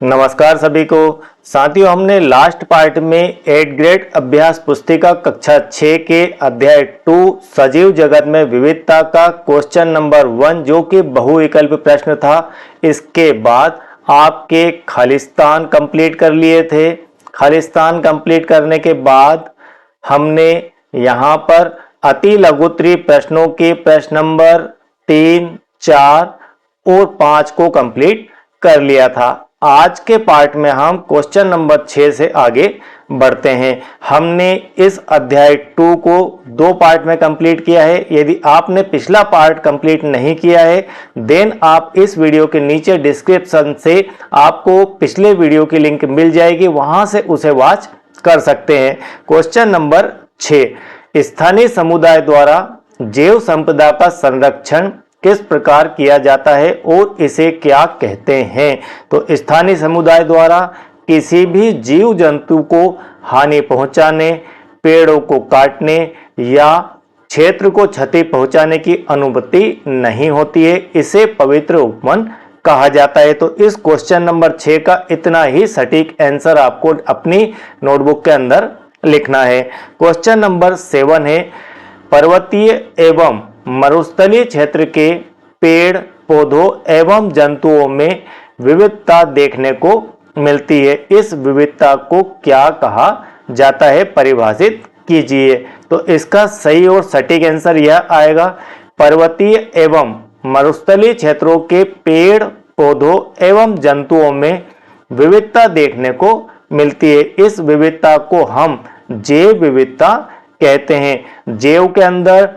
नमस्कार सभी को। साथियों, हमने लास्ट पार्ट में 8th ग्रेड अभ्यास पुस्तिका कक्षा 6 के अध्याय 2 सजीव जगत में विविधता का क्वेश्चन नंबर 1 जो कि बहुविकल्प प्रश्न था, इसके बाद आपके खालिस्तान कंप्लीट कर लिए थे। खालिस्तान कंप्लीट करने के बाद हमने यहाँ पर अति लघुत्तरीय प्रश्नों के प्रश्न नंबर 3, 4 और 5 को कंप्लीट कर लिया था। आज के पार्ट में हम क्वेश्चन नंबर 6 से आगे बढ़ते हैं। हमने इस अध्याय 2 को 2 पार्ट में कंप्लीट किया है। यदि आपने पिछला पार्ट कंप्लीट नहीं किया है देन आप इस वीडियो के नीचे डिस्क्रिप्शन से आपको पिछले वीडियो की लिंक मिल जाएगी, वहां से उसे वॉच कर सकते हैं। क्वेश्चन नंबर 6, स्थानीय समुदाय द्वारा जैव संपदा का संरक्षण किस प्रकार किया जाता है और इसे क्या कहते हैं। तो स्थानीय समुदाय द्वारा किसी भी जीव जंतु को हानि पहुंचाने, पेड़ों को काटने या क्षेत्र को क्षति पहुंचाने की अनुमति नहीं होती है। इसे पवित्र उपवन कहा जाता है। तो इस क्वेश्चन नंबर 6 का इतना ही सटीक आंसर आपको अपनी नोटबुक के अंदर लिखना है। क्वेश्चन नंबर 7 है, पर्वतीय एवं मरुस्थलीय क्षेत्र के पेड़ पौधों एवं जंतुओं में विविधता देखने को मिलती है। इस विविधता को क्या कहा जाता है, परिभाषित कीजिए। तो इसका सही और सटीक आंसर यह आएगा, पर्वतीय एवं मरुस्थलीय क्षेत्रों के पेड़ पौधों एवं जंतुओं में विविधता देखने को मिलती है। इस विविधता को हम जैव विविधता कहते हैं। जैव के अंदर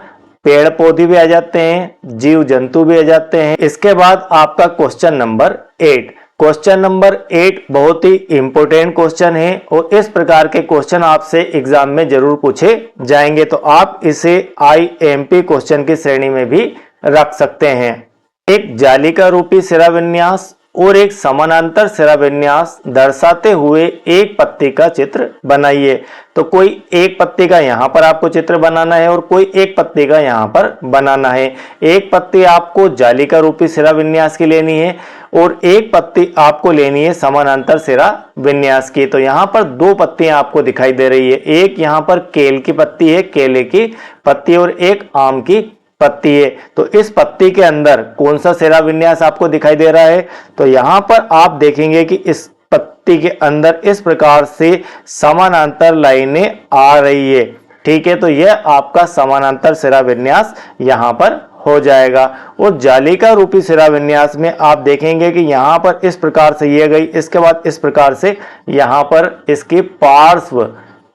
पेड़ पौधे भी आ जाते हैं, जीव जंतु भी आ जाते हैं। इसके बाद आपका क्वेश्चन नंबर 8। क्वेश्चन नंबर 8 बहुत ही इंपॉर्टेंट क्वेश्चन है और इस प्रकार के क्वेश्चन आपसे एग्जाम में जरूर पूछे जाएंगे, तो आप इसे IMP क्वेश्चन की श्रेणी में भी रख सकते हैं। एक जालिका रूपी सिरा विन्यास और एक समानांतर सिरा विन्यास दर्शाते हुए एक पत्ती का चित्र बनाइए। तो कोई एक पत्ती का यहाँ पर आपको चित्र बनाना है और कोई एक पत्ती का यहाँ पर बनाना है। एक पत्ती आपको जालिका रूपी सिरा विन्यास की लेनी है और एक पत्ती आपको लेनी है समानांतर सिरा विन्यास की। तो यहाँ पर 2 पत्तियां आपको दिखाई दे रही है। एक यहाँ पर केल की पत्ती है, केले की पत्ती, और एक आम की पत्ती है। तो इस पत्ती के अंदर कौन सा सिरा विन्यास आपको दिखाई दे रहा है, तो यहां पर आप देखेंगे कि इस पत्ती के अंदर इस प्रकार से समानांतर लाइनें आ रही है। ठीक है, तो यह आपका समानांतर सिरा विन्यास यहां पर हो जाएगा। और जालिका रूपी सिरा विन्यास में आप देखेंगे कि यहां पर इस प्रकार से ये गई, इसके बाद इस प्रकार से यहां पर इसकी पार्श्व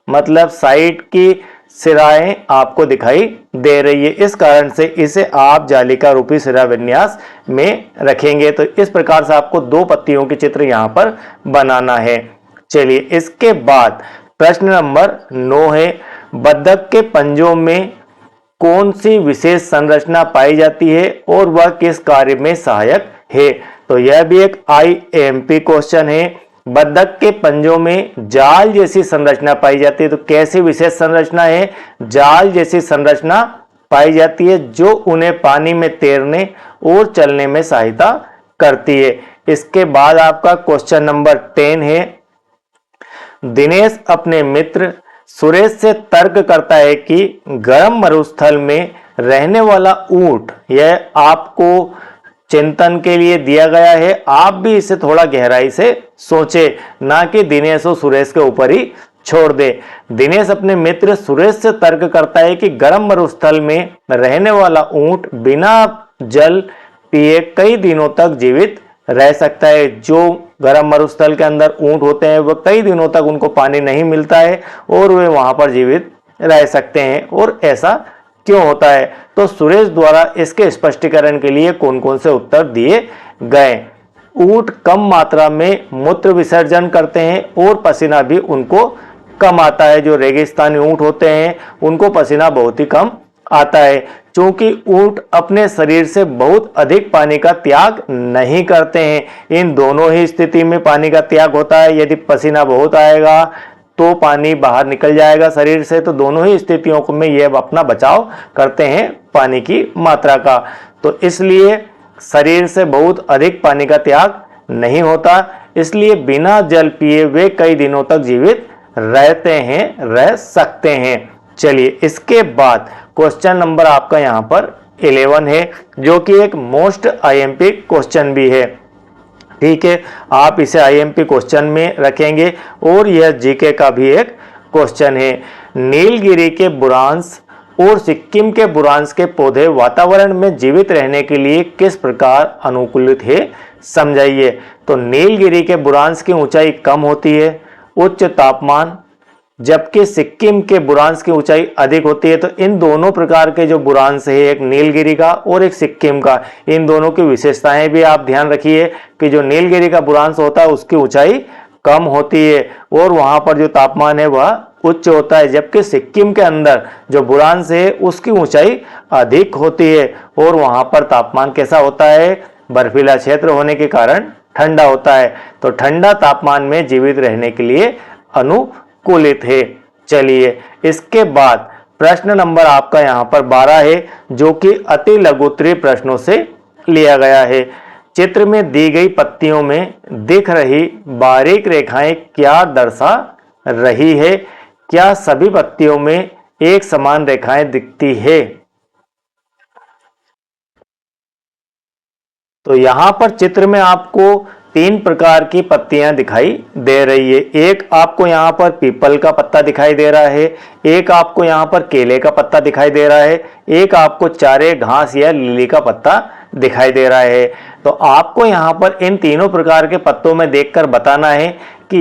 मतलब साइड की सिराएं आपको दिखाई दे रही है। इस कारण से इसे आप जालिका रूपी सिरा विन्यास में रखेंगे। तो इस प्रकार से आपको 2 पत्तियों की चित्र यहां पर बनाना है। चलिए, इसके बाद प्रश्न नंबर 9 है, बतख के पंजों में कौन सी विशेष संरचना पाई जाती है और वह किस कार्य में सहायक है। तो यह भी एक IMP क्वेश्चन है। बतख के पंजों में जाल जैसी संरचना पाई जाती है। तो कैसी विशेष संरचना है, जाल जैसी संरचना पाई जाती है जो उन्हें पानी में तैरने और चलने में सहायता करती है। इसके बाद आपका क्वेश्चन नंबर 10 है, दिनेश अपने मित्र सुरेश से तर्क करता है कि गर्म मरुस्थल में रहने वाला ऊंट, यह आपको चिंतन के लिए दिया गया है। आप भी इसे थोड़ा गहराई से सोचे, ना कि दिनेश और सुरेश के ऊपर ही छोड़ दे। दिनेश अपने मित्र सुरेश से तर्क करता है कि गर्म मरुस्थल में रहने वाला ऊंट बिना जल पिए कई दिनों तक जीवित रह सकता है। जो गर्म मरुस्थल के अंदर ऊंट होते हैं वह कई दिनों तक उनको पानी नहीं मिलता है और वे वहां पर जीवित रह सकते हैं। और ऐसा क्यों होता है, तो सुरेश द्वारा इसके स्पष्टीकरण के लिए कौन कौन से उत्तर दिए गए। ऊंट कम मात्रा में मूत्र विसर्जन करते हैं और पसीना भी उनको कम आता है। जो रेगिस्तानी ऊंट होते हैं उनको पसीना बहुत ही कम आता है, क्योंकि ऊंट अपने शरीर से बहुत अधिक पानी का त्याग नहीं करते हैं। इन दोनों ही स्थिति में पानी का त्याग होता है। यदि पसीना बहुत आएगा तो पानी बाहर निकल जाएगा शरीर से। तो दोनों ही स्थितियों में ये अपना बचाव करते हैं पानी की मात्रा का। तो इसलिए शरीर से बहुत अधिक पानी का त्याग नहीं होता। इसलिए बिना जल पिए वे कई दिनों तक जीवित रह सकते हैं। चलिए इसके बाद क्वेश्चन नंबर आपका यहाँ पर 11 है, जो कि एक मोस्ट आईएमपी क्वेश्चन भी है। ठीक है, आप इसे आईएमपी क्वेश्चन में रखेंगे और यह जीके का भी एक क्वेश्चन है। नीलगिरी के बुरांश और सिक्किम के बुरांश के पौधे वातावरण में जीवित रहने के लिए किस प्रकार अनुकूलित है, समझाइए। तो नीलगिरी के बुरांश की ऊंचाई कम होती है, उच्च तापमान, जबकि सिक्किम के बुरांश की ऊंचाई अधिक होती है। तो इन दोनों प्रकार के जो बुरांश है, एक नीलगिरी का और एक सिक्किम का, इन दोनों की विशेषताएं भी आप ध्यान रखिए कि जो नीलगिरी का बुरांश होता है उसकी ऊंचाई कम होती है और वहां पर जो तापमान है वह उच्च होता है, जबकि सिक्किम के अंदर जो बुरांश है उसकी ऊंचाई अधिक होती है और वहां पर तापमान कैसा होता है, बर्फीला क्षेत्र होने के कारण ठंडा होता है। तो ठंडा तापमान में जीवित रहने के लिए अनुकूलित है। चलिए इसके बाद प्रश्न नंबर आपका यहाँ पर 12 है, जो कि अति लघुत्तरीय प्रश्नों से लिया गया है। चित्र में दी गई पत्तियों में दिख रही बारीक रेखाएं क्या दर्शा रही है? क्या सभी पत्तियों में एक समान रेखाएं दिखती है? तो यहां पर चित्र में आपको 3 प्रकार की पत्तियां दिखाई दे रही है। एक आपको यहां पर पीपल का पत्ता दिखाई दे रहा है, एक आपको यहां पर केले का पत्ता दिखाई दे रहा है, एक आपको चारे घास या लिली का पत्ता दिखाई दे रहा है। तो आपको यहां पर इन तीनों प्रकार के पत्तों में देखकर बताना है कि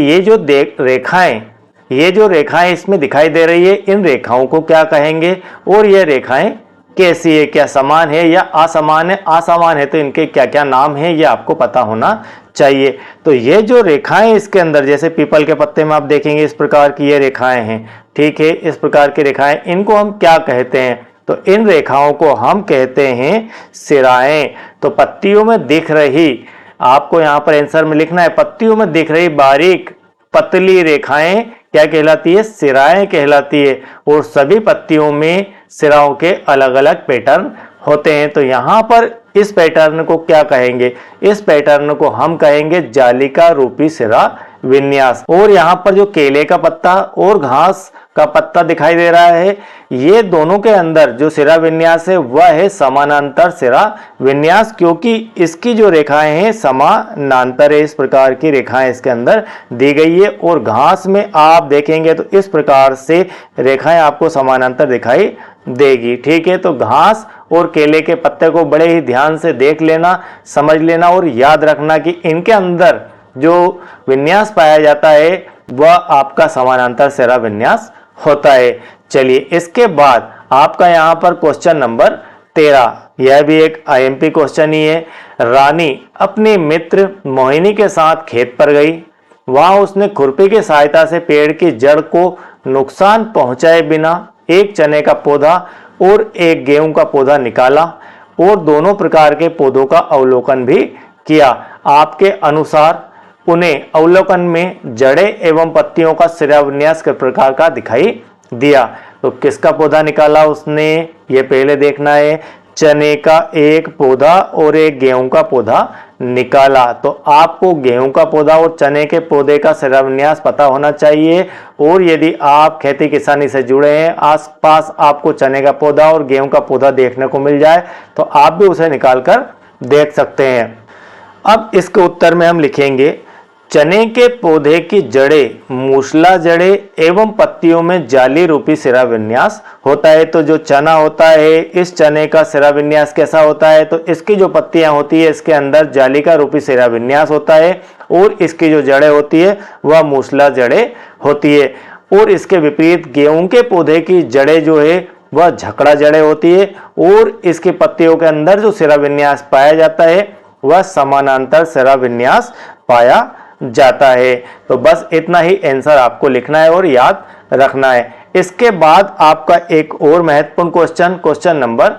ये जो रेखाएं इसमें दिखाई दे रही है, इन रेखाओं को क्या कहेंगे और ये रेखाएं कैसी है, क्या समान है या असमान है। असमान है तो इनके क्या क्या नाम है ये आपको पता होना चाहिए। तो ये जो रेखाएं इसके अंदर, जैसे पीपल के पत्ते में आप देखेंगे इस प्रकार की ये रेखाएं हैं, ठीक है, इस प्रकार की रेखाएं, इनको हम क्या कहते हैं? तो इन रेखाओं को हम कहते हैं सिराएं। तो पत्तियों में दिख रही, आपको यहाँ पर आंसर में लिखना है, पत्तियों में दिख रही बारीक पतली रेखाएं क्या कहलाती है? सिराएं कहलाती है। और सभी पत्तियों में सिराओं के अलग अलग पैटर्न होते हैं। तो यहाँ पर इस पैटर्न को क्या कहेंगे? इस पैटर्न को हम कहेंगे जालिका रूपी सिरा विन्यास। और यहाँ पर जो केले का पत्ता और घास का पत्ता दिखाई दे रहा है, ये दोनों के अंदर जो सिरा विन्यास है वह है समानांतर सिरा विन्यास, क्योंकि इसकी जो रेखाएं हैं समानांतर है। इस प्रकार की रेखाएं इसके अंदर दी गई है। और घास में आप देखेंगे तो इस प्रकार से रेखाएं आपको समानांतर दिखाई देगी। ठीक है, तो घास और केले के पत्ते को बड़े ही ध्यान से देख लेना, समझ लेना और याद रखना कि इनके अंदर जो विन्यास पाया जाता है वह आपका समानांतर सिरा विन्यास होता है। चलिए इसके बाद आपका यहाँ पर क्वेश्चन नंबर 13, यह भी एक आईएमपी क्वेश्चन ही है। रानी अपने मित्र मोहिनी के साथ खेत पर गई। वहां उसने खुरपी की सहायता से पेड़ की जड़ को नुकसान पहुंचाए बिना एक चने का पौधा और एक गेहूं का पौधा निकाला और दोनों प्रकार के पौधों का अवलोकन भी किया। आपके अनुसार उन्हें अवलोकन में जड़ें एवं पत्तियों का सिरा विन्यास किस प्रकार का दिखाई दिया? तो किसका पौधा निकाला उसने, ये पहले देखना है। चने का एक पौधा और एक गेहूं का पौधा निकाला। तो आपको गेहूं का पौधा और चने के पौधे का सिरा विन्यास पता होना चाहिए। और यदि आप खेती किसानी से जुड़े हैं, आसपास आपको चने का पौधा और गेहूं का पौधा देखने को मिल जाए तो आप भी उसे निकाल कर देख सकते हैं। अब इसके उत्तर में हम लिखेंगे, चने के पौधे की जड़ें मूसला जड़ें एवं पत्तियों में जाली रूपी सिरा विन्यास होता है। तो जो चना होता है, इस चने का सिरा विन्यास कैसा होता है? तो इसकी जो पत्तियां होती है इसके अंदर जालिका रूपी सिरा विन्यास होता है और इसकी जो जड़ें होती है वह मूसला जड़ें होती है। और इसके विपरीत गेहूं के पौधे की जड़ें जो है वह झकड़ा जड़ें होती है और इसकी पत्तियों के अंदर जो सिरा विन्यास पाया जाता है वह समानांतर सिरा विन्यास पाया जाता है। तो बस इतना ही आंसर आपको लिखना है और याद रखना है। इसके बाद आपका एक और महत्वपूर्ण क्वेश्चन नंबर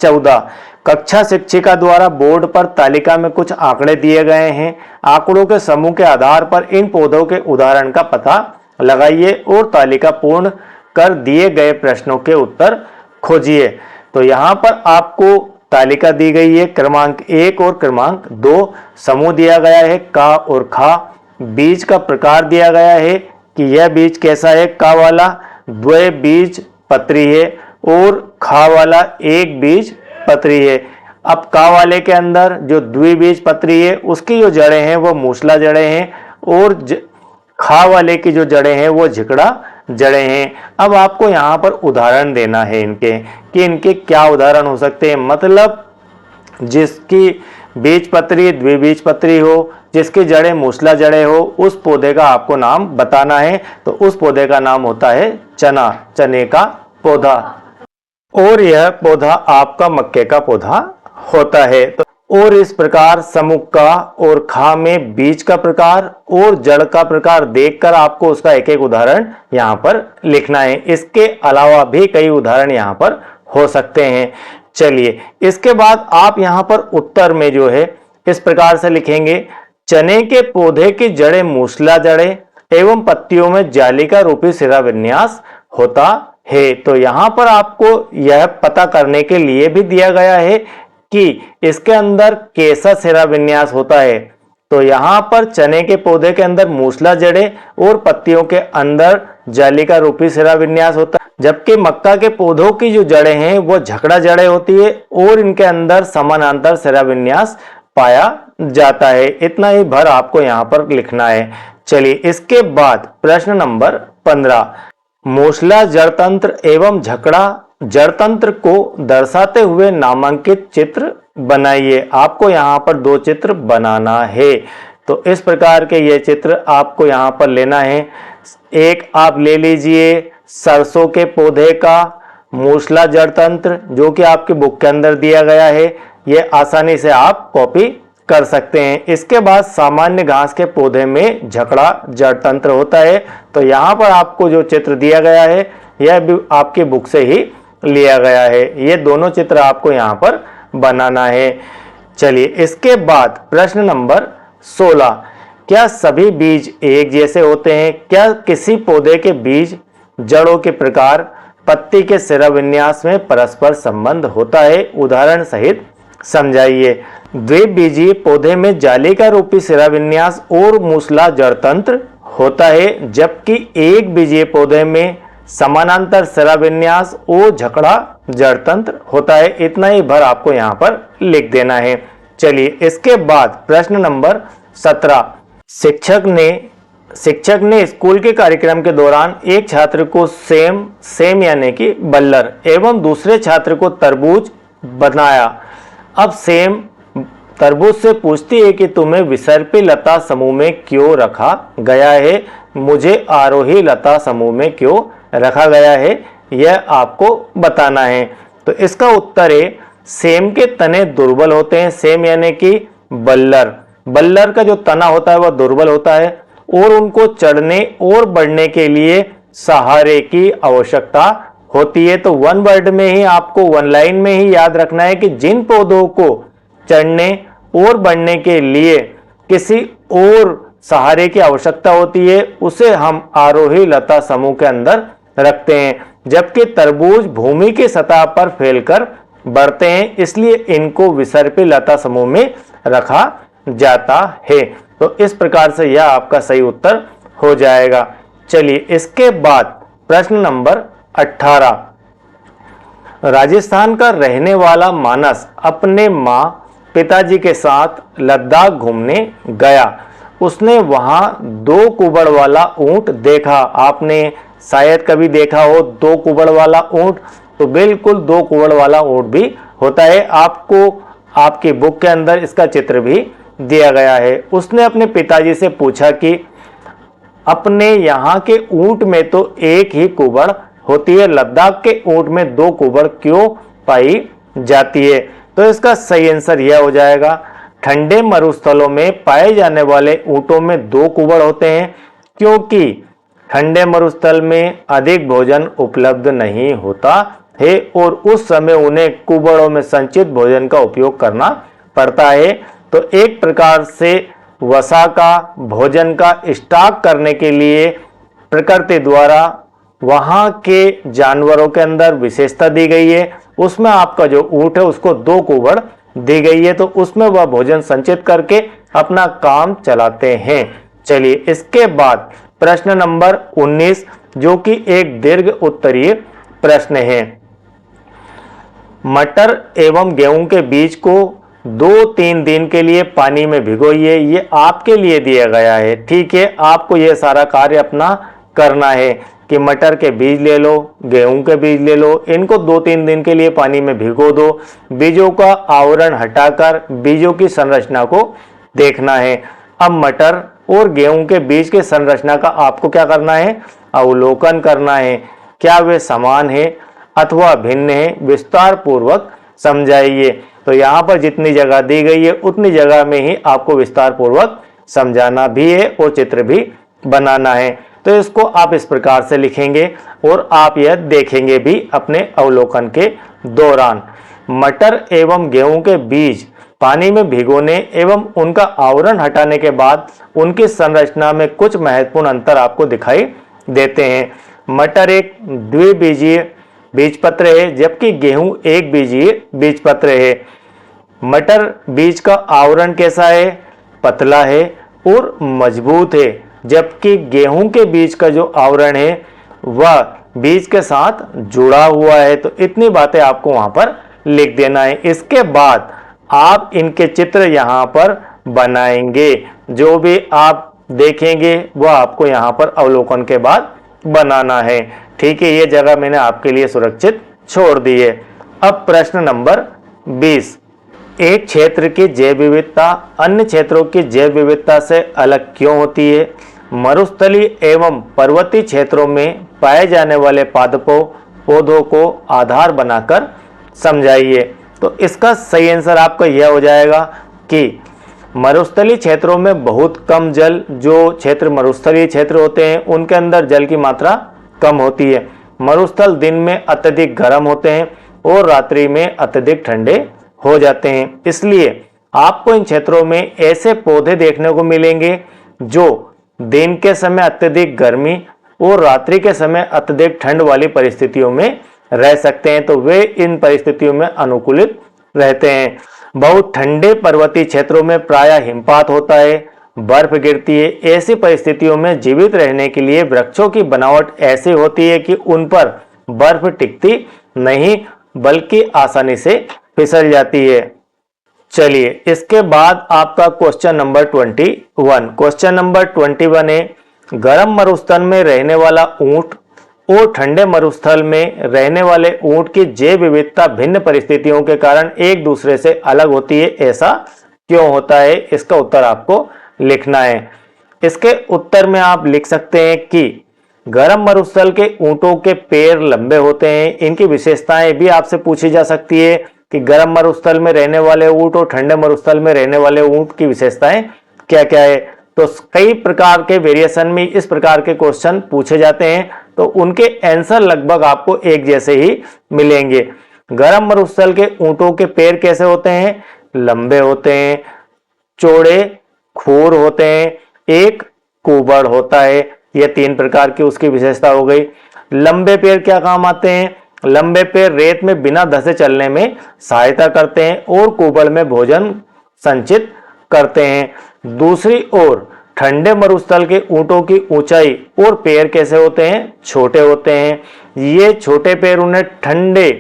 14, कक्षा शिक्षिका द्वारा बोर्ड पर तालिका में कुछ आंकड़े दिए गए हैं। आंकड़ों के समूह के आधार पर इन पौधों के उदाहरण का पता लगाइए और तालिका पूर्ण कर दिए गए प्रश्नों के उत्तर खोजिए। तो यहाँ पर आपको तालिका दी गई है, क्रमांक 1 और क्रमांक 2 समूह दिया गया है का और खा। बीज का प्रकार दिया गया है कि यह बीज कैसा है, का वाला द्विबीज पत्री है और खा वाला एक बीज पत्री है। अब का वाले के अंदर जो द्विबीज पत्री है उसकी जो जड़ें हैं वो मूसला जड़ें हैं और खा वाले की जो जड़ें हैं वो झिकड़ा जड़ें हैं। अब आपको यहाँ पर उदाहरण देना है इनके कि इनके क्या उदाहरण हो सकते हैं, मतलब जिसकी बीज पत्री द्विबीज पत्री हो, जिसकी जड़ें मूसला जड़ें हो, उस पौधे का आपको नाम बताना है। तो उस पौधे का नाम होता है चना, चने का पौधा, और यह पौधा आपका मक्के का पौधा होता है। तो और इस प्रकार समूह का और खा में बीज का प्रकार और जड़ का प्रकार देखकर आपको उसका एक एक उदाहरण यहाँ पर लिखना है। इसके अलावा भी कई उदाहरण यहाँ पर हो सकते हैं। चलिए, इसके बाद आप यहाँ पर उत्तर में जो है इस प्रकार से लिखेंगे, चने के पौधे की जड़ें मूसला जड़ें एवं पत्तियों में जालिका रूपी सिरा विन्यास होता है। तो यहाँ पर आपको यह पता करने के लिए भी दिया गया है कि इसके अंदर कैसा सिरा विन्यास होता है। तो यहाँ पर चने के पौधे के अंदर मूसला जड़ें और पत्तियों के अंदर जालिका रूपी सिरा विन्यास होता है, जबकि मक्का के पौधों की जो जड़ें हैं वो झकड़ा जड़ें होती है और इनके अंदर समानांतर सिरा विन्यास पाया जाता है। इतना ही भर आपको यहाँ पर लिखना है। चलिए, इसके बाद प्रश्न नंबर 15, मूसला जड़तंत्र एवं झकड़ा जड़तंत्र को दर्शाते हुए नामांकित चित्र बनाइए। आपको यहाँ पर दो चित्र बनाना है। तो इस प्रकार के ये चित्र आपको यहाँ पर लेना है। एक आप ले लीजिए सरसों के पौधे का मूसला जड़तंत्र, जो कि आपकी बुक के अंदर दिया गया है। ये आसानी से आप कॉपी कर सकते हैं। इसके बाद सामान्य घास के पौधे में झकड़ा जड़तंत्र होता है। तो यहाँ पर आपको जो चित्र दिया गया है यह भी आपकी बुक से ही लिया गया है। ये दोनों चित्र आपको यहाँ पर बनाना है। चलिए, इसके बाद प्रश्न नंबर 16, क्या सभी बीज एक जैसे होते हैं? क्या किसी पौधे के बीज, जड़ों के प्रकार, पत्ती के सिरा विन्यास में परस्पर संबंध होता है? उदाहरण सहित समझाइए। द्विबीजीय पौधे में जालिका रूपी सिरा विन्यास और मूसला जड़तंत्र होता है, जबकि एक बीजीय पौधे में समानांतर सिरा विन्यास और झकड़ा जड़तंत्र होता है। इतना ही भर आपको यहाँ पर लिख देना है। चलिए, इसके बाद प्रश्न नंबर 17, शिक्षक ने स्कूल के कार्यक्रम के दौरान एक छात्र को सेम यानी कि बल्लर एवं दूसरे छात्र को तरबूज बनाया। अब सेम तरबूज से पूछती है कि तुम्हें विसर्पी लता समूह में क्यों रखा गया है, मुझे आरोही लता समूह में क्यों रखा गया है, यह आपको बताना है। तो इसका उत्तर है, सेम के तने दुर्बल होते हैं। सेम यानी कि बल्लर का जो तना होता है वह दुर्बल होता है और उनको चढ़ने और बढ़ने के लिए सहारे की आवश्यकता होती है। तो वन वर्ड में ही आपको, वन लाइन में ही याद रखना है कि जिन पौधों को चढ़ने और बढ़ने के लिए किसी और सहारे की आवश्यकता होती है उसे हम आरोही लता समूह के अंदर रखते हैं, जबकि तरबूज भूमि की सतह पर फैलकर बढ़ते हैं, इसलिए इनको विसर्पी लता समूह में रखा जाता है। तो इस प्रकार से यह आपका सही उत्तर हो जाएगा। चलिए, इसके बाद प्रश्न नंबर 18, राजस्थान का रहने वाला मानस अपने माँ पिताजी के साथ लद्दाख घूमने गया। उसने वहां 2 कुबड़ वाला ऊंट देखा। आपने शायद कभी देखा हो 2 कुबड़ वाला ऊंट, तो बिल्कुल 2 कुबड़ वाला ऊंट भी होता है। आपको आपकी बुक के अंदर इसका चित्र भी दिया गया है। उसने अपने पिताजी से पूछा कि अपने यहाँ के ऊंट में तो एक ही कुबड़ होती है, लद्दाख के ऊंट में 2 कुबड़ क्यों पाई जाती है? तो इसका सही आंसर यह हो जाएगा, ठंडे मरुस्थलों में पाए जाने वाले ऊंटों में 2 कुबड़ होते हैं, क्योंकि ठंडे मरुस्थल में अधिक भोजन उपलब्ध नहीं होता है और उस समय उन्हें कुबड़ों में संचित भोजन का उपयोग करना पड़ता है। तो एक प्रकार से वसा का, भोजन का स्टॉक करने के लिए प्रकृति द्वारा वहां के जानवरों के अंदर विशेषता दी गई है। उसमें आपका जो ऊंट है उसको 2 कुबड़ दी गई है, तो उसमें वह भोजन संचित करके अपना काम चलाते हैं। चलिए इसके बाद प्रश्न नंबर 19 जो कि एक दीर्घ उत्तरीय प्रश्न है। मटर एवं गेहूं के बीज को 2-3 दिन के लिए पानी में भिगोइए। ये आपके लिए दिया गया है, ठीक है। आपको ये सारा कार्य अपना करना है कि मटर के बीज ले लो, गेहूं के बीज ले लो, इनको 2-3 दिन के लिए पानी में भिगो दो। बीजों का आवरण हटाकर बीजों की संरचना को देखना है। अब मटर और गेहूं के बीज के संरचना का आपको क्या करना है, अवलोकन करना है। क्या वे समान है अथवा भिन्न है, विस्तार पूर्वक समझाइए। तो यहाँ पर जितनी जगह दी गई है उतनी जगह में ही आपको विस्तार पूर्वक समझाना भी है और चित्र भी बनाना है। तो इसको आप इस प्रकार से लिखेंगे और आप यह देखेंगे भी अपने अवलोकन के दौरान। मटर एवं गेहूं के बीज पानी में भिगोने एवं उनका आवरण हटाने के बाद उनकी संरचना में कुछ महत्वपूर्ण अंतर आपको दिखाई देते हैं। मटर एक द्विबीजीय बीजपत्र है जबकि गेहूं एक बीजीय बीजपत्र है। मटर बीज का आवरण कैसा है, पतला है और मजबूत है, जबकि गेहूं के बीज का जो आवरण है वह बीज के साथ जुड़ा हुआ है। तो इतनी बातें आपको वहां पर लिख देना है। इसके बाद आप इनके चित्र यहां पर बनाएंगे। जो भी आप देखेंगे वह आपको यहां पर अवलोकन के बाद बनाना है, ठीक है। ये जगह मैंने आपके लिए सुरक्षित छोड़ दी है। अब प्रश्न नंबर 20, एक क्षेत्र की जैव विविधता अन्य क्षेत्रों की जैव विविधता से अलग क्यों होती है? मरुस्थलीय एवं पर्वतीय क्षेत्रों में पाए जाने वाले पादपों पौधों को आधार बनाकर समझाइए। तो इसका सही आंसर आपका यह हो जाएगा कि मरुस्थलीय क्षेत्रों में बहुत कम जल, जो क्षेत्र मरुस्थलीय क्षेत्र होते हैं उनके अंदर जल की मात्रा कम होती है। मरुस्थल दिन में अत्यधिक गर्म होते हैं और रात्रि में अत्यधिक ठंडे हो जाते हैं। इसलिए आपको इन क्षेत्रों में ऐसे पौधे देखने को मिलेंगे जो दिन के समय अत्यधिक गर्मी और रात्रि के समय अत्यधिक ठंड वाली परिस्थितियों में रह सकते हैं। तो वे इन परिस्थितियों में अनुकूलित रहते हैं। बहुत ठंडे पर्वतीय क्षेत्रों में प्रायः हिमपात होता है, बर्फ गिरती है। ऐसी परिस्थितियों में जीवित रहने के लिए वृक्षों की बनावट ऐसी होती है कि उन पर बर्फ टिकती नहीं बल्कि आसानी से फिसल जाती है। चलिए इसके बाद आपका क्वेश्चन नंबर 21। क्वेश्चन नंबर 21 है, गर्म मरुस्थल में रहने वाला ऊंट और ठंडे मरुस्थल में रहने वाले ऊंट की जैव विविधता भिन्न परिस्थितियों के कारण एक दूसरे से अलग होती है, ऐसा क्यों होता है? इसका उत्तर आपको लिखना है। इसके उत्तर में आप लिख सकते हैं कि गर्म मरुस्थल के ऊंटों के पैर लंबे होते हैं। इनकी विशेषताएं भी आपसे पूछी जा सकती है कि गर्म मरुस्थल में रहने वाले ऊंट और ठंडे मरुस्थल में रहने वाले ऊंट की विशेषताएं क्या क्या है। तो कई प्रकार के वेरिएशन में इस प्रकार के क्वेश्चन पूछे जाते हैं, तो उनके आंसर लगभग आपको एक जैसे ही मिलेंगे। गर्म मरुस्थल के ऊंटों के पैर कैसे होते हैं? लंबे होते हैं, चौड़े खूर होते हैं, एक कुबड़ होता है। यह 3 प्रकार की उसकी विशेषता हो गई। लंबे पैर क्या काम आते हैं? लंबे पैर रेत में बिना धंसे चलने में सहायता करते हैं और कुबड़ में भोजन संचित करते हैं। दूसरी ओर ठंडे मरुस्थल के ऊंटों की ऊंचाई और पैर कैसे होते हैं? छोटे होते हैं। ये छोटे पैर उन्हें ठंडे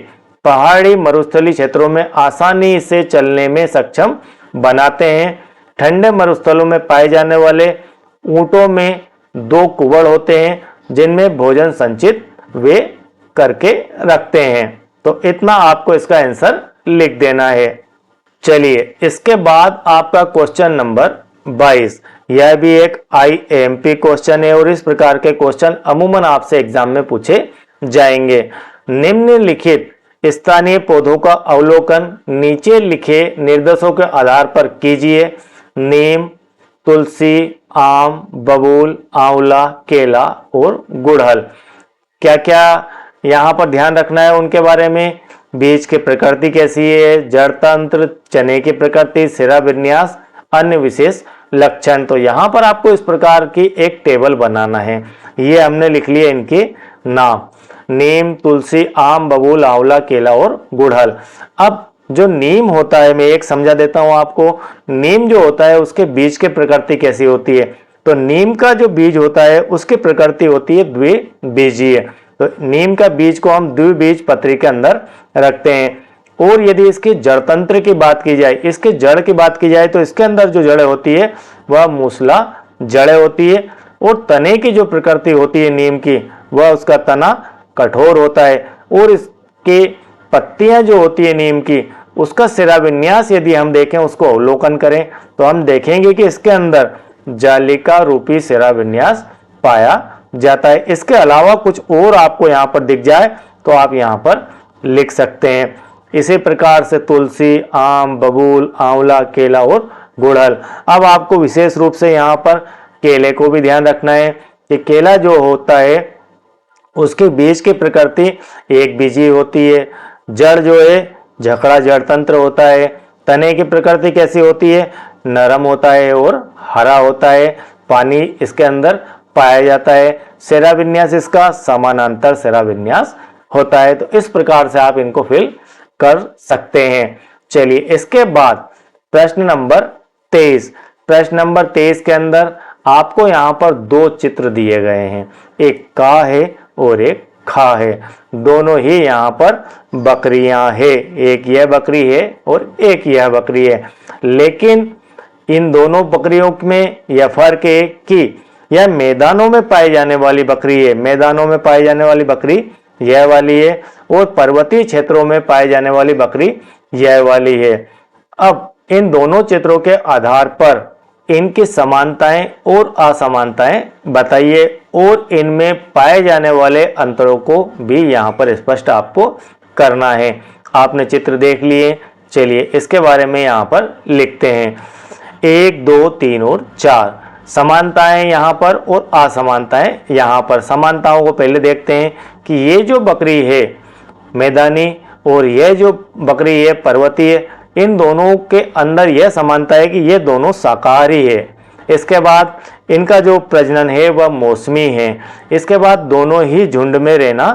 पहाड़ी मरुस्थलीय क्षेत्रों में आसानी से चलने में सक्षम बनाते हैं। ठंडे मरुस्थलों में पाए जाने वाले ऊंटों में 2 कुबड़ होते हैं जिनमें भोजन संचित वे करके रखते हैं। तो इतना आपको इसका आंसर लिख देना है। चलिए इसके बाद आपका क्वेश्चन नंबर 22, यह भी एक IMP क्वेश्चन है और इस प्रकार के क्वेश्चन अमूमन आपसे एग्जाम में पूछे जाएंगे। निम्नलिखित स्थानीय पौधों का अवलोकन नीचे लिखे निर्देशों के आधार पर कीजिए। नीम, तुलसी, आम, बबूल, आंवला, केला और गुड़हल। क्या क्या यहाँ पर ध्यान रखना है उनके बारे में? बीज की प्रकृति कैसी है, जड़ तंत्र, चने की प्रकृति, सिरा विन्यास, अन्य विशेष लक्षण। तो यहाँ पर आपको इस प्रकार की एक टेबल बनाना है। ये हमने लिख लिए इनके नाम, नीम, तुलसी, आम, बबूल, आंवला, केला और गुड़हल। अब जो नीम होता है मैं एक समझा देता हूं आपको। नीम जो होता है उसके बीज की प्रकृति कैसी होती है? तो नीम का जो बीज होता है उसकी प्रकृति होती है द्विबीजीय। तो नीम का बीज को हम द्विबीज पत्री के अंदर रखते हैं। और यदि इसके जड़ तंत्र की बात की जाए, इसके जड़ की बात की जाए, तो इसके अंदर जो जड़ें होती है वह मूसला जड़ें होती है। और तने की जो प्रकृति होती है नीम की, वह उसका तना कठोर होता है। और इसके पत्तियां जो होती है नीम की, उसका सिरा विन्यास यदि हम देखें, उसको अवलोकन करें, तो हम देखेंगे कि इसके अंदर जालिका रूपी सिरा विन्यास पाया जाता है। इसके अलावा कुछ और आपको यहाँ पर दिख जाए तो आप यहाँ पर लिख सकते हैं। इसी प्रकार से तुलसी, आम, बबूल, आंवला, केला और गुड़हल। अब आपको विशेष रूप से यहाँ पर केले को भी ध्यान रखना है कि केला जो होता है उसके बीज की प्रकृति एक बीजी होती है। जड़ जो है झकड़ा जड़ तंत्र होता है। तने की प्रकृति कैसी होती है? नरम होता है और हरा होता है। पानी इसके अंदर पाया जाता है। सिरा विन्यास इसका समानांतर सिरा विन्यास होता है। तो इस प्रकार से आप इनको फिल कर सकते हैं। चलिए, इसके बाद प्रश्न नंबर 23। प्रश्न नंबर 23 के अंदर आपको यहाँ पर दो चित्र दिए गए हैं, एक का है और एक खा है। दोनों ही यहाँ पर बकरियां है, एक यह बकरी है और एक यह बकरी है। लेकिन इन दोनों बकरियों में यह फर्क है कि यह मैदानों में पाई जाने वाली बकरी है, मैदानों में पाई जाने वाली बकरी यह वाली है, और पर्वतीय क्षेत्रों में पाई जाने वाली बकरी यह वाली है। अब इन दोनों चित्रों के आधार पर इनकी समानताएं और असमानताएं बताइए, और इनमें पाए जाने वाले अंतरों को भी यहाँ पर स्पष्ट आपको करना है। आपने चित्र देख लिए, चलिए इसके बारे में यहाँ पर लिखते हैं। 1, 2, 3 और 4 समानताएं यहाँ पर और असमानताएं यहाँ पर। समानताओं को पहले देखते हैं कि ये जो बकरी है मैदानी और यह जो बकरी है पर्वतीय, इन दोनों के अंदर यह समानता है कि ये दोनों शाकाहारी है। इसके बाद इनका जो प्रजनन है वह मौसमी है। इसके बाद दोनों ही झुंड में रहना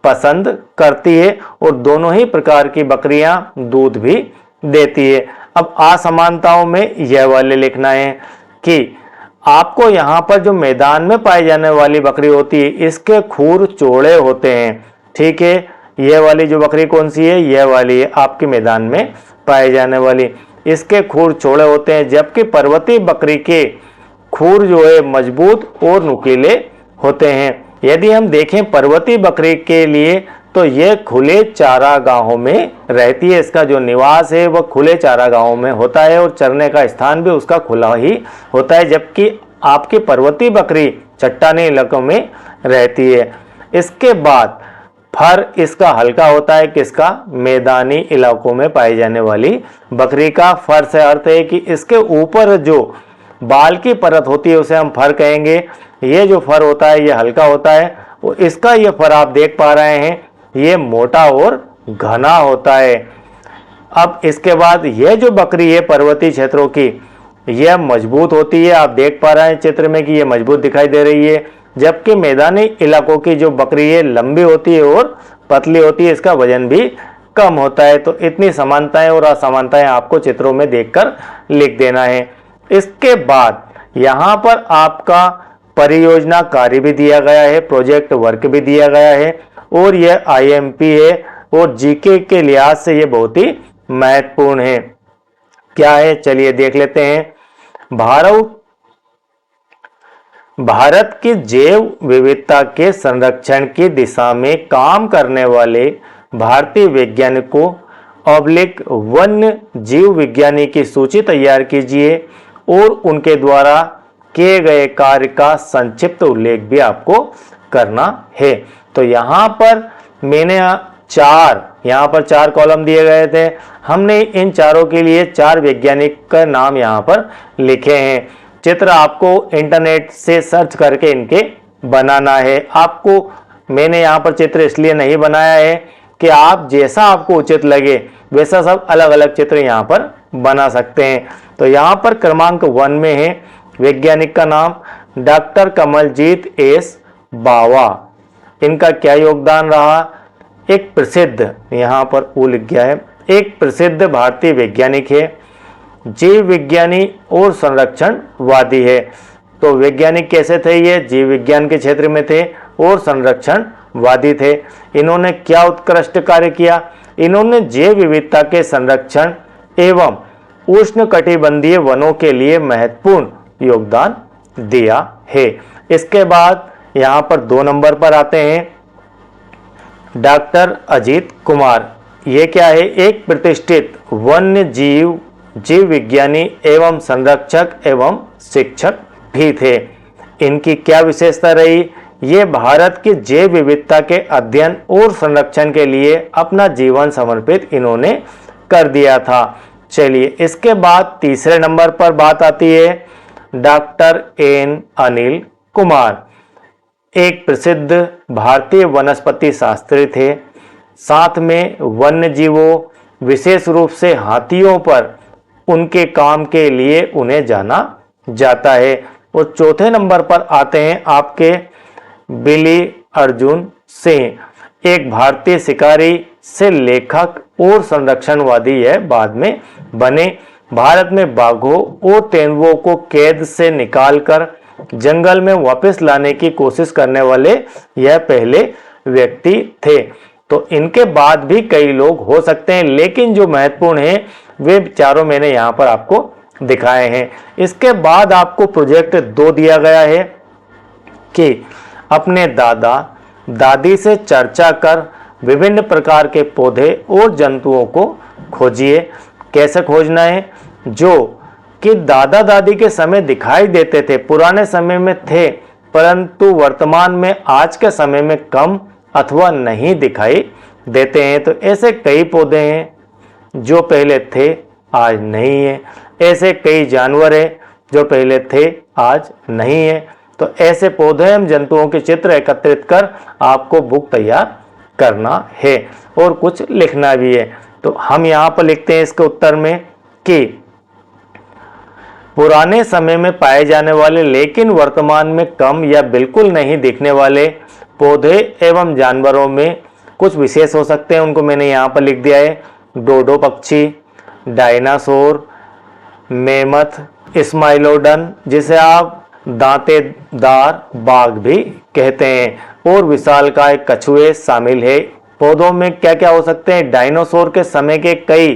पसंद करती है और दोनों ही प्रकार की बकरियां दूध भी देती है। अब असमानताओं में यह वाले लिखना है कि आपको यहाँ पर जो मैदान में पाई जाने वाली बकरी होती है इसके खूर चौड़े होते हैं। ठीक है, यह वाली जो बकरी कौन सी है? यह वाली है आपके मैदान में पाए जाने वाली। इसके खूर चौड़े होते हैं, जबकि पर्वतीय बकरी के खूर जो है मजबूत और नुकीले होते हैं। यदि हम देखें पर्वतीय बकरी के लिए तो यह खुले चारागाहों में रहती है। इसका जो निवास है वह खुले चारागाहों में होता है और चरने का स्थान भी उसका खुला ही होता है, जबकि आपकी पर्वतीय बकरी चट्टानी इलाकों में रहती है। इसके बाद फर इसका हल्का होता है, किसका? मैदानी इलाकों में पाई जाने वाली बकरी का। फर से अर्थ है कि इसके ऊपर जो बाल की परत होती है उसे हम फर कहेंगे। ये जो फर होता है ये हल्का होता है और इसका ये फर आप देख पा रहे हैं ये मोटा और घना होता है। अब इसके बाद यह जो बकरी है पर्वतीय क्षेत्रों की यह मजबूत होती है। आप देख पा रहे हैं चित्र में कि यह मजबूत दिखाई दे रही है, जबकि मैदानी इलाकों की जो बकरी है लंबी होती है और पतली होती है, इसका वजन भी कम होता है। तो इतनी समानताएं और असमानताएं आपको चित्रों में देखकर लिख देना है। इसके बाद यहाँ पर आपका परियोजना कार्य भी दिया गया है, प्रोजेक्ट वर्क भी दिया गया है और यह आईएमपी है और जीके के लिहाज से यह बहुत ही महत्वपूर्ण है। क्या है? चलिए देख लेते हैं। भारत की जैव विविधता के संरक्षण की दिशा में काम करने वाले भारतीय वैज्ञानिकों वन्य जीव विज्ञानी की सूची तैयार कीजिए और उनके द्वारा किए गए कार्य का संक्षिप्त उल्लेख भी आपको करना है। तो यहाँ पर मैंने यहाँ पर चार कॉलम दिए गए थे। हमने इन चारों के लिए 4 वैज्ञानिक का नाम यहाँ पर लिखे हैं। चित्र आपको इंटरनेट से सर्च करके इनके बनाना है। आपको मैंने यहाँ पर चित्र इसलिए नहीं बनाया है कि आप जैसा आपको उचित लगे वैसा सब अलग अलग चित्र यहाँ पर बना सकते हैं। तो यहाँ पर क्रमांक 1 में है वैज्ञानिक का नाम डॉक्टर कमलजीत एस बावा। इनका क्या योगदान रहा? एक प्रसिद्ध, यहाँ पर वो लिख गया है, एक प्रसिद्ध भारतीय वैज्ञानिक है, जीव विज्ञानी और संरक्षणवादी है। तो वैज्ञानिक कैसे थे? ये जीव विज्ञान के क्षेत्र में थे और संरक्षणवादी थे। इन्होंने क्या उत्कृष्ट कार्य किया? इन्होंने जैव विविधता के संरक्षण एवं उष्णकटिबंधीय वनों के लिए महत्वपूर्ण योगदान दिया है। इसके बाद यहाँ पर 2 नंबर पर आते हैं डॉक्टर अजीत कुमार। ये क्या है? एक प्रतिष्ठित वन्य जीव विज्ञानी एवं संरक्षक एवं शिक्षक भी थे। इनकी क्या विशेषता रही? ये भारत की जैव विविधता के अध्ययन और संरक्षण के लिए अपना जीवन समर्पित इन्होंने कर दिया था। चलिए, इसके बाद तीसरे नंबर पर बात आती है डॉक्टर एन अनिल कुमार। एक प्रसिद्ध भारतीय वनस्पति शास्त्री थे। साथ में वन्य जीवों, विशेष रूप से हाथियों पर उनके काम के लिए उन्हें जाना जाता है। और चौथे नंबर पर आते हैं आपके बिली अर्जुन सिंह। एक भारतीय शिकारी से लेखक और संरक्षणवादी यह बाद में बने। भारत में बाघों और तेंदुओं को कैद से निकालकर जंगल में वापस लाने की कोशिश करने वाले यह पहले व्यक्ति थे। तो इनके बाद भी कई लोग हो सकते हैं, लेकिन जो महत्वपूर्ण है वे चारों मैंने यहाँ पर आपको दिखाए हैं। इसके बाद आपको प्रोजेक्ट 2 दिया गया है कि अपने दादा दादी से चर्चा कर विभिन्न प्रकार के पौधे और जंतुओं को खोजिए। कैसे खोजना है? जो कि दादा दादी के समय दिखाई देते थे, पुराने समय में थे, परंतु वर्तमान में आज के समय में कम अथवा नहीं दिखाई देते हैं। तो ऐसे कई पौधे हैं जो पहले थे आज नहीं है। ऐसे कई जानवर हैं जो पहले थे आज नहीं है। तो ऐसे पौधे एवं जंतुओं के चित्र एकत्रित कर आपको बुक तैयार करना है और कुछ लिखना भी है। तो हम यहाँ पर लिखते हैं इसके उत्तर में कि पुराने समय में पाए जाने वाले लेकिन वर्तमान में कम या बिल्कुल नहीं दिखने वाले पौधे एवं जानवरों में कुछ विशेष हो सकते हैं। उनको मैंने यहाँ पर लिख दिया है। डोडो पक्षी, डायनासोर, मेमथ, स्माइलोडन जिसे आप दांतेदार बाघ भी कहते हैं, और विशालकाय कछुए शामिल है। पौधों में क्या क्या हो सकते हैं? डायनासोर के समय के कई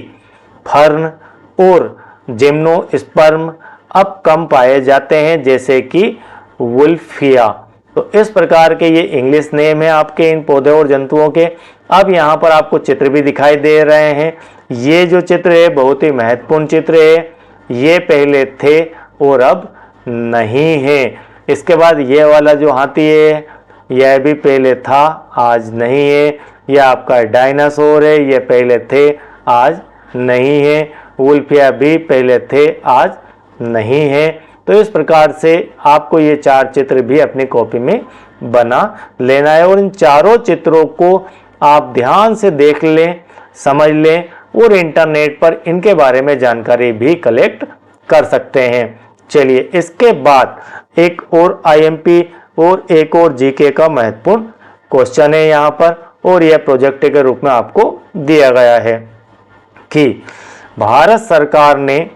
फर्न और जिम्नोस्पर्म अब कम पाए जाते हैं, जैसे कि वुल्फिया। तो इस प्रकार के ये इंग्लिश नेम है आपके इन पौधे और जंतुओं के। अब यहाँ पर आपको चित्र भी दिखाई दे रहे हैं। ये जो चित्र है बहुत ही महत्वपूर्ण चित्र है। ये पहले थे और अब नहीं है। इसके बाद ये वाला जो हाथी है यह भी पहले था आज नहीं है। यह आपका डायनासोर है, ये पहले थे आज नहीं है। वुल्फिया भी पहले थे आज नहीं है। तो इस प्रकार से आपको ये 4 चित्र भी अपनी कॉपी में बना लेना है और इन चारों चित्रों को आप ध्यान से देख लें, समझ लें और इंटरनेट पर इनके बारे में जानकारी भी कलेक्ट कर सकते हैं। चलिए, इसके बाद एक और आईएमपी और एक और जीके का महत्वपूर्ण क्वेश्चन है यहाँ पर, और यह प्रोजेक्ट के रूप में आपको दिया गया है कि भारत सरकार ने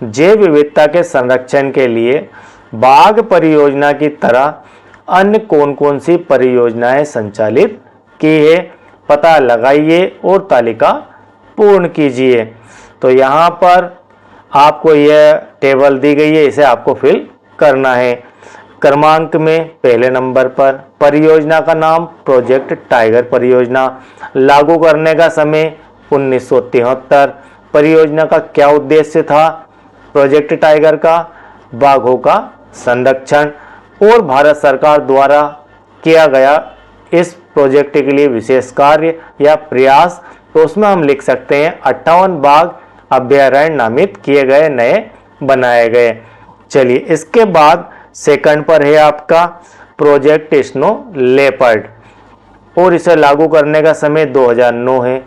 जैव विविधता के संरक्षण के लिए बाघ परियोजना की तरह अन्य कौन कौन सी परियोजनाएं संचालित की है? पता लगाइए और तालिका पूर्ण कीजिए। तो यहाँ पर आपको यह टेबल दी गई है, इसे आपको फिल करना है। क्रमांक में पहले नंबर पर परियोजना का नाम प्रोजेक्ट टाइगर परियोजना। लागू करने का समय 1973। परियोजना का क्या उद्देश्य था? प्रोजेक्ट टाइगर का बाघों का संरक्षण। और भारत सरकार द्वारा किया गया इस प्रोजेक्ट के लिए विशेष कार्य या प्रयास, तो उसमें हम लिख सकते हैं 58 बाघ अभ्यारण्य नामित किए गए, नए बनाए गए। चलिए, इसके बाद सेकंड पर है आपका प्रोजेक्ट स्नो लेपर्ड और इसे लागू करने का समय 2009 है।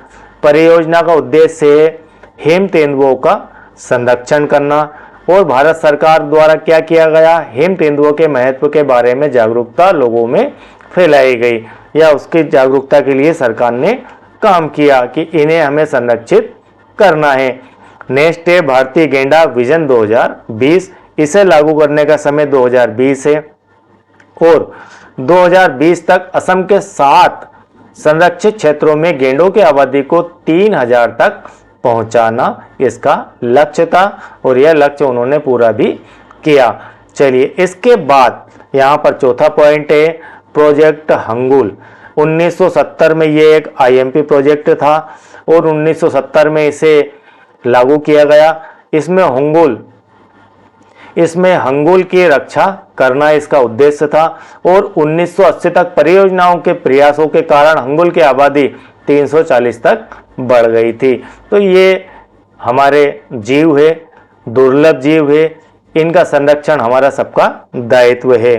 परियोजना का उद्देश्य है हिम तेंदुओं का संरक्षण करना। और भारत सरकार द्वारा क्या किया गया? हिम तेंदुओं के महत्व के बारे में जागरूकता लोगों में फैलाई गई, या उसकी जागरूकता के लिए सरकार ने काम किया कि इन्हें हमें संरक्षित करना है। नेक्स्ट है भारतीय गैंडा विजन 2020। इसे लागू करने का समय 2020 है और 2020 तक असम के 7 संरक्षित क्षेत्रों में गैंडों की आबादी को 3000 तक पहुंचाना इसका लक्ष्य था और यह लक्ष्य उन्होंने पूरा भी किया। चलिए इसके बाद यहाँ पर चौथा पॉइंट है प्रोजेक्ट हंगुल। 1970 में ये एक आईएमपी प्रोजेक्ट था और 1970 में इसे लागू किया गया। इसमें हंगुल की रक्षा करना इसका उद्देश्य था और 1980 तक परियोजनाओं के प्रयासों के कारण हंगुल की आबादी 340 तक बढ़ गई थी। तो ये हमारे जीव है, दुर्लभ जीव है, इनका संरक्षण हमारा सबका दायित्व है।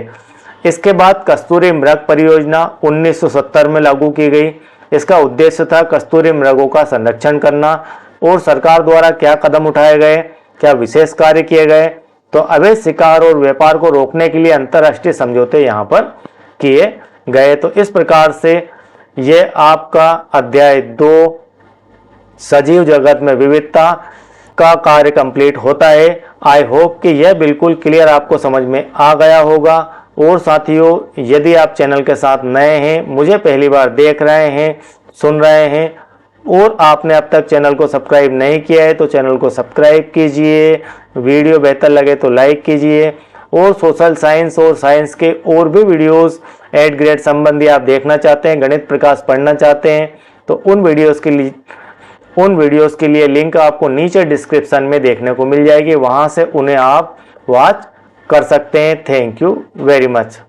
इसके बाद कस्तूरी मृग परियोजना 1970 में लागू की गई। इसका उद्देश्य था कस्तूरी मृगों का संरक्षण करना और सरकार द्वारा क्या कदम उठाए गए, क्या विशेष कार्य किए गए, तो अवैध शिकार और व्यापार को रोकने के लिए अंतर्राष्ट्रीय समझौते यहाँ पर किए गए। तो इस प्रकार से ये आपका अध्याय 2 सजीव जगत में विविधता का कार्य कंप्लीट होता है। आई होप कि यह बिल्कुल क्लियर आपको समझ में आ गया होगा। और साथियों, यदि आप चैनल के साथ नए हैं, मुझे पहली बार देख रहे हैं, सुन रहे हैं और आपने अब तक चैनल को सब्सक्राइब नहीं किया है तो चैनल को सब्सक्राइब कीजिए। वीडियो बेहतर लगे तो लाइक कीजिए और सोशल साइंस और साइंस के और भी वीडियोस 8th ग्रेड संबंधी आप देखना चाहते हैं, गणित प्रकाश पढ़ना चाहते हैं, तो उन वीडियोस के लिए लिंक आपको नीचे डिस्क्रिप्शन में देखने को मिल जाएगी। वहां से उन्हें आप वॉच कर सकते हैं। Thank you very much.